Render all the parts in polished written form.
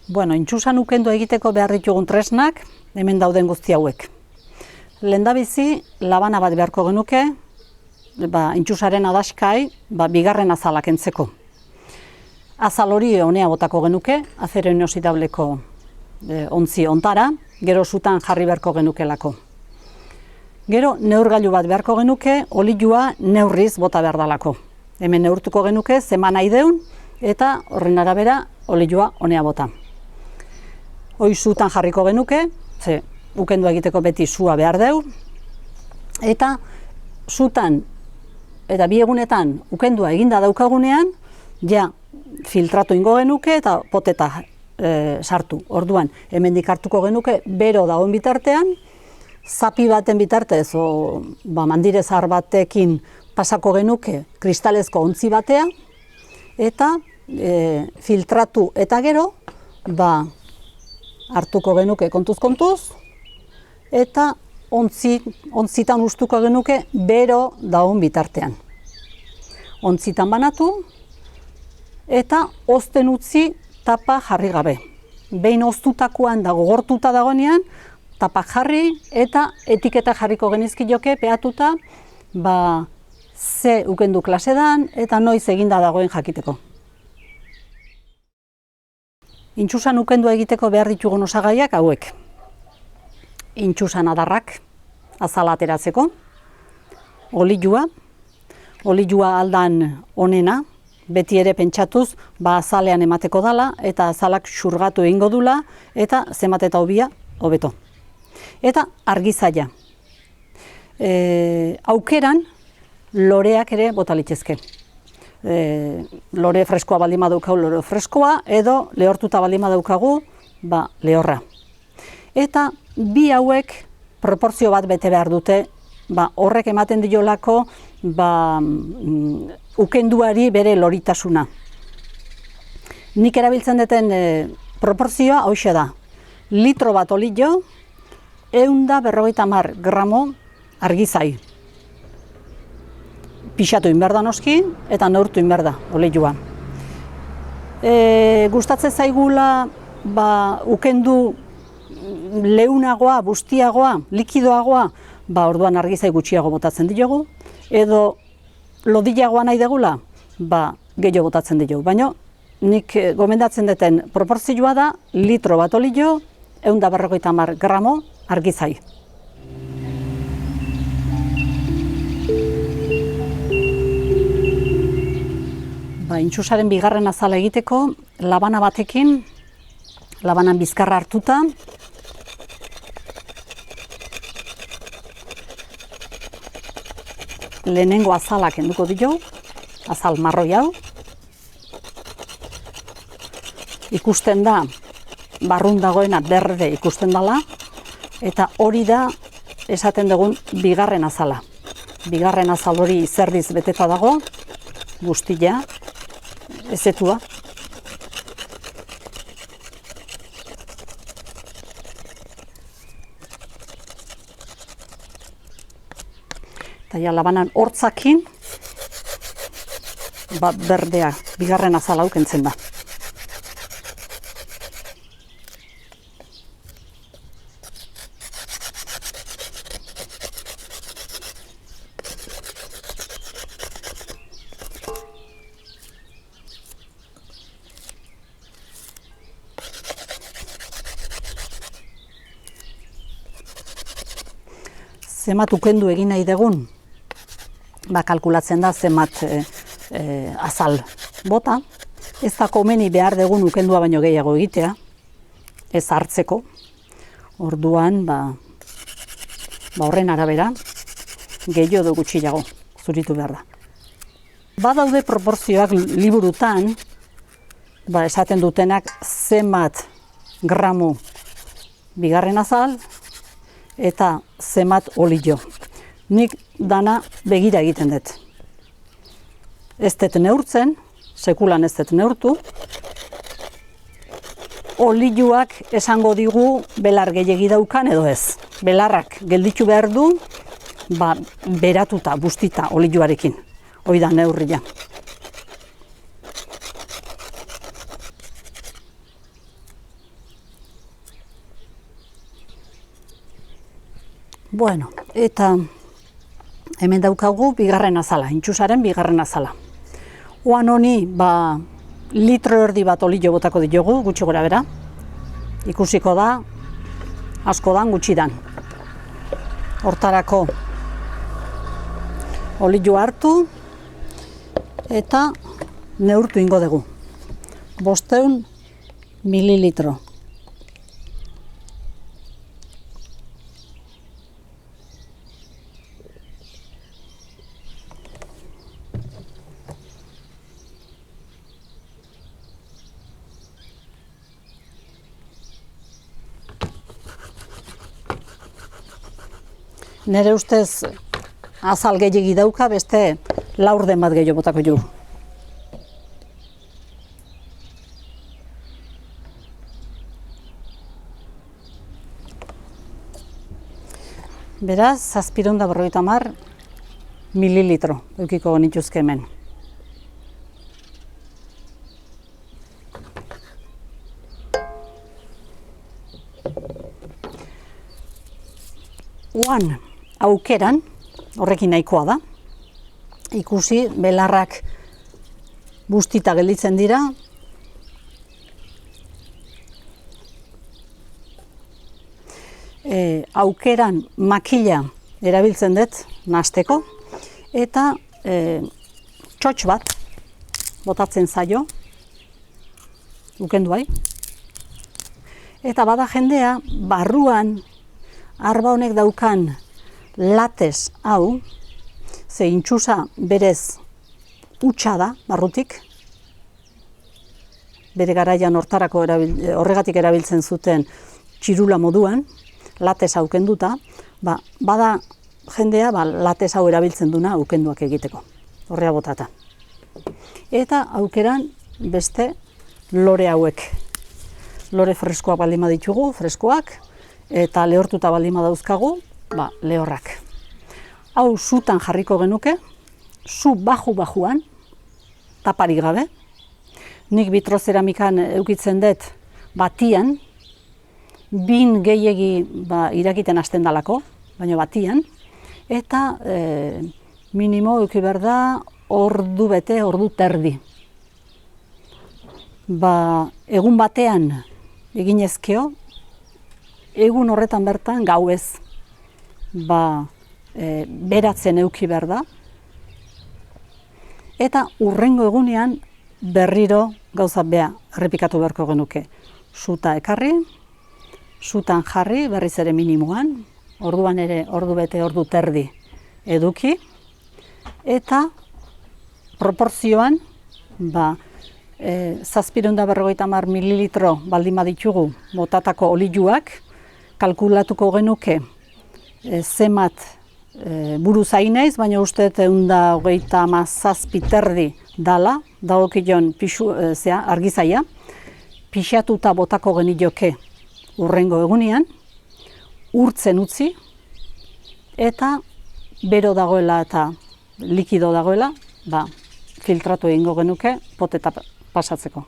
Bueno, intxusan ukendu egiteko behar ditugun tresnak, hemen dauden guzti hauek. Lehendabizi, labana bat beharko genuke, intxusaren adaskai, bigarren azalak entzeko. Azal hori honea botako genuke, azero inoxidableko ontzi ontara, gero sutan jarri beharko genukelako. Gero, neurgailu bat beharko genuke, olilua neurriz bota behar dalako. Hemen neurtuko genuke, zema nahi deun, eta horren arabera olilua honea bota. Hoi sutan jarriko genuke, ze ukendu egiteko beti sua behar deu, eta sutan eta bi egunetan ukendua eginda daukagunean, ja filtratu ingo genuke eta poteta sartu. Orduan, hemendik hartuko genuke, bero dagoen bitartean, zapi baten bitartez, mandire zahar batekin pasako genuke kristalezko ontzi batea, eta filtratu eta gero, hartuko genuke kontuz-kontuz, eta ontzitan ustuko genuke bero dagoen bitartean. Ontzitan banatu, eta ozten utzi tapa jarri gabe. Behin oztutakoan da gogortuta dagoenean, tapa jarri eta etiketa jarriko genizkioke pehatuta, ze ukendu klasedan eta noiz eginda dagoen jakiteko. Intxusan ukendu egiteko behar ditugun osagaiak hauek. Intxusan adarrak, azala ateratzeko, olilua aldan onena, beti ere pentsatuz, azalean emateko dala, eta azalak xurgatu egingo dula, eta zemat eta hobia, hobeto. Eta argizaia. Aukeran, loreak ere bota litzezke. Lore freskoa baldin badaukagu lore freskoa, edo lehortuta baldin badaukagu, lehorra. Eta bi hauek proportzio bat bete behar dute, horrek ematen diolako ukenduari bere loritasuna. Nik erabiltzen duten proportzioa hauxe da. Litro bat olio, 150 gramo argizai. Pixatu inberda noski, eta neurtu inberda, olioa. Gustatzen zaigula, ukendu leunagoa, bustiagoa, likidoagoa, orduan argizai gutxiago botatzen diogu, edo lodilagoa nahi degula, gehiago botatzen diogu. Baina, nik gomendatzen duten proportzioa da, litro bat olio, 150 gramo argizai. Intxusaren bigarren azala egiteko, labana batekin, labanan bizkarra hartuta, lehenengo azalak kenduko dio, azal marroi hau. Ikusten da, barrun dagoena berde ikusten dela, eta hori da esaten dugun bigarren azala. Bigarren azal hori zerdiz beteta dago, guztia, ezetua. Eta labanan hortzakin, berdea, bigarren azala hau kentzen da. Zemat ukendu egin nahi dugun, kalkulatzen da zemat azal bota. Ez da komeni behar dugun ukendua baino gehiago egitea, ez hartzeko. Orduan, horren arabera, gehiago edo gutxiago zuritu behar da. Badaude proportzioak liburutan, esaten dutenak zemat gramo bigarren azal, eta zemat olio. Nik dana begira egiten dut. Ez dut neurtzen, sekulan ez dut neurtu. Olioak esango digu belar gehiegi daukan edo ez. Belarrak gelditu behar du, beratuta, bustita olioarekin. Hoi da neurria. Bueno, eta hemen daukagu bigarren azala, intxusaren bigarren azala. Oan honi, litro erdi bat olio botako diogu, gutxi gora bera. Ikusiko da, asko dan, gutxi dan. Hortarako olio hartu eta neurtu ingo dugu. 500 mililitro. Nere ustez azal gehiegi dauka, beste laurden bat gehiago botako jo. Beraz, 750 mililitro eukiko nituzke hemen. Oan aukeran, horrekin nahikoa da, ikusi belarrak bustita gelditzen dira, aukeran makila erabiltzen dut nahasteko, eta txotx bat botatzen zaio, ukendu bai, eta bada jendea barruan arba honek daukan lates hau, ze intxusa berez hutsa da, barrutik, bere garaian horregatik erabiltzen zuten txirula moduan, lates hau kenduta, bada jendea lates hau erabiltzen duna ukenduak egiteko, horrea botata. Eta aukeran beste lore hauek. Lore freskoak baldin baditugu, freskoak, eta lehortuta baldin badauzkagu, lehorrak. Hau sutan jarriko genuke, su baju-bajuan, taparik gabe. Nik vitrozeramikan eukitzen dut batian, bin gehiegi irakiten hasten dalako, baina batian, eta minimo euki behar da ordu bete, ordu terdi. Egun batean egin ezkeo, egun horretan bertan gauez beratzen euki behar da, eta hurrengo egunean berriro gauza bea errepikatu beharko genuke. Suta ekarri, sutan jarri berriz ere minimoan, orduan ere ordu bete, ordu terdi eduki, eta proportzioan 750 mililitro baldin baditugu botatako olioak, kalkulatuko genuke zemat buru zainaiz, baina uste 127 terdi dala, dagokion argizaia, pixatuta botako genioke hurrengo egunean, urtzen utzi, eta bero dagoela eta likido dagoela, filtratu egingo genuke poteta pasatzeko.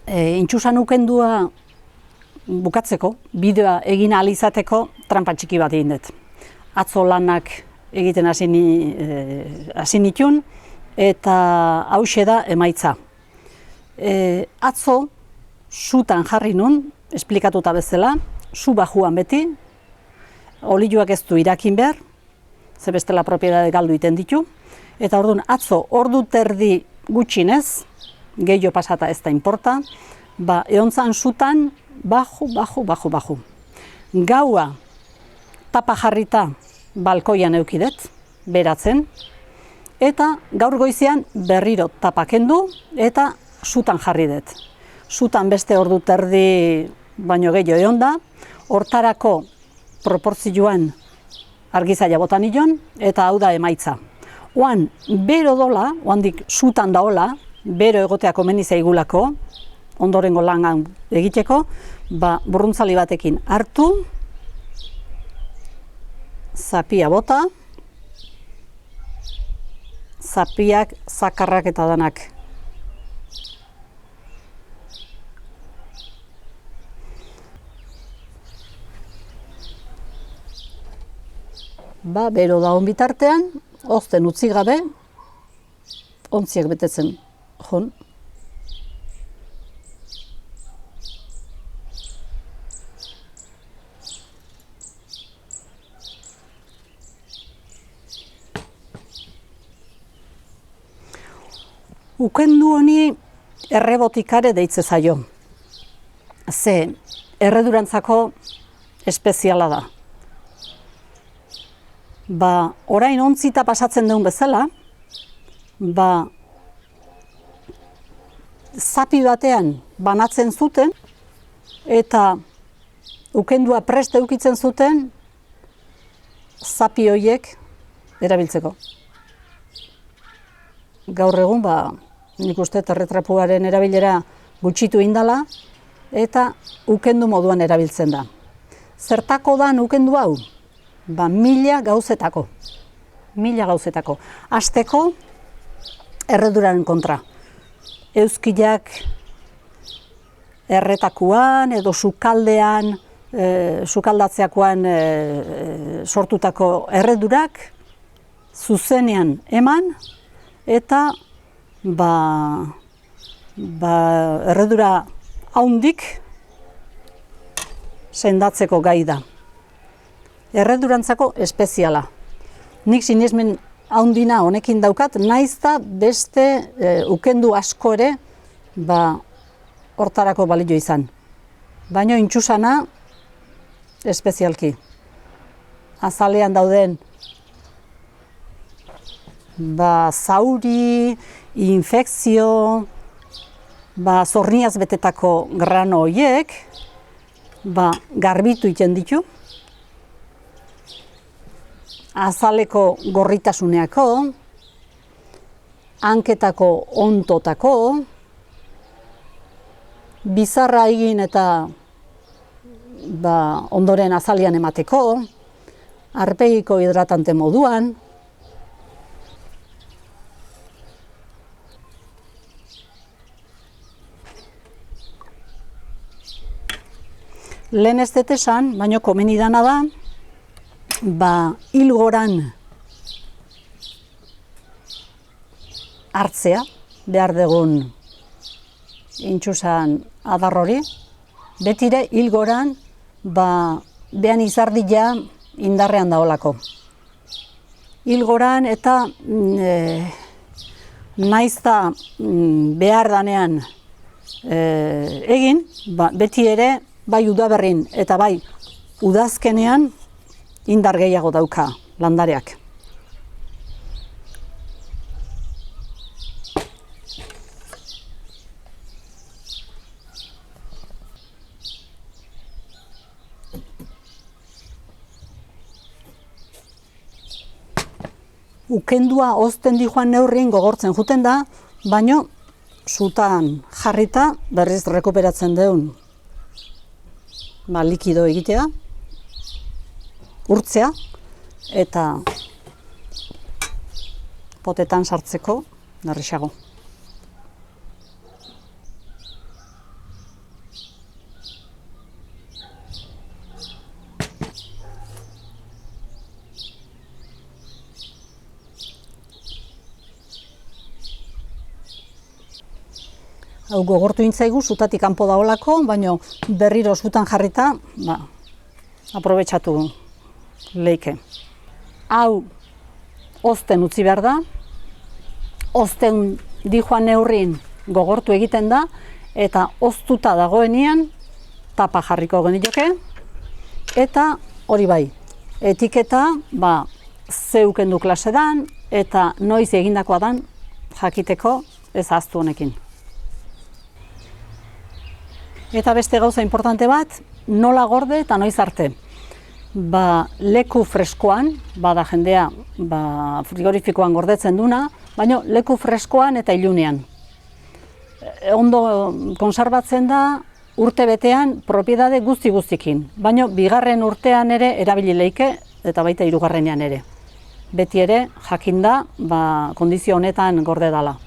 Intxusan ukendua bukatzeko, bideoa egin ahal izateko tranpa txiki bat egin dut. Atzo lanak egiten hasi nituen, eta hauxe da emaitza. Atzo sutan jarri nun, esplikatuta bezala, su bajuan beti, olioak ez du irakin behar, ze bestela propiedade galdu iten ditu, eta orduan atzo ordu terdi gutxinez, gehiago pasata ez da inporta, eontzan sutan baju. Gaua tapa jarrita balkoian eukidet, beratzen, eta gaur goizean berriro tapa kendu eta sutan jarri dut. Sutan beste ordu terdi baino gehiago egon da, hortarako proportzioan argizaia bota nion, eta hau da emaitza. Oan, bero dola, oandik sutan daola, bero egotea komeni zaigulako, ondorengo langan egiteko, burruntzali batekin hartu, zapia bota, zapiak, zakarrak eta danak. bero dagoen bitartean, ozten utzi gabe, ontziak betetzen joan. Ukendu honi errebotikare deitze zaio. Ze erredurantzako espeziala da. Orain ontzita pasatzen duen bezala, zapi batean banatzen zuten eta ukendua prest edukitzen zuten zapi horiek erabiltzeko. Gaur egun, nik uste erretrapuaren erabilera gutxitu indala eta ukendu moduan erabiltzen da. Zertako da ukendu hau? 1000 gauzetako. 1000 gauzetako. Hasteko erreduraren kontra. Euskilak erretakuan edo sukaldean, sukaldatzeakoan sortutako erredurak zuzenean eman eta erredura haundik sendatzeko gai da. Erredurantzako espeziala. Nik sinesmen haundina honekin daukat, naizta beste ukendu asko ere hortarako balio izan. Baina intxusana espezialki. Azalean dauden zauri, infekzio, zorniaz betetako grano horiek, garbitu iten ditu. Azaleko gorritasuneako, hanketako ontotako, bizarra egin eta ondoren azalian emateko, arpegiko hidratante moduan. Lehen ez dut esan, baina komeni dana da, hilgoran hartzea, behar dugun intxusan adar hori, betire hilgoran behan izardila indarrean daolako. Hilgoran eta naizta behar danean egin, beti ere bai udaberrin eta bai udazkenean indar gehiago dauka landareak. Ukendua ozten di joan neurrien gogortzen juten da, baino sutan jarrita berriz rekuperatzen deun likido egitea, urtzea eta potetan sartzeko errazago. Hau gogortu intzaigu, zutatik kanpo daolako, baina berriro zutan jarrita, aprobetxatu leike. Hau ozten utzi behar da, ozten di joan neurrin gogortu egiten da, eta oztuta dagoenean tapa jarriko genioke, eta hori bai, etiketa zeukendu klase dan, eta noiz egindakoa dan jakiteko ez ahaztu honekin. Eta beste gauza importante bat, nola gorde eta noiz arte. Leku freskoan, bada jendea frigorifikoan gordetzen duna, baina leku freskoan eta ilunean. Ondo konserbatzen da urte betean propiedade guzti-guztikin, baina bigarren urtean ere erabili leike eta baita hirugarrenean ere. Beti ere jakinda kondizio honetan gorde dala.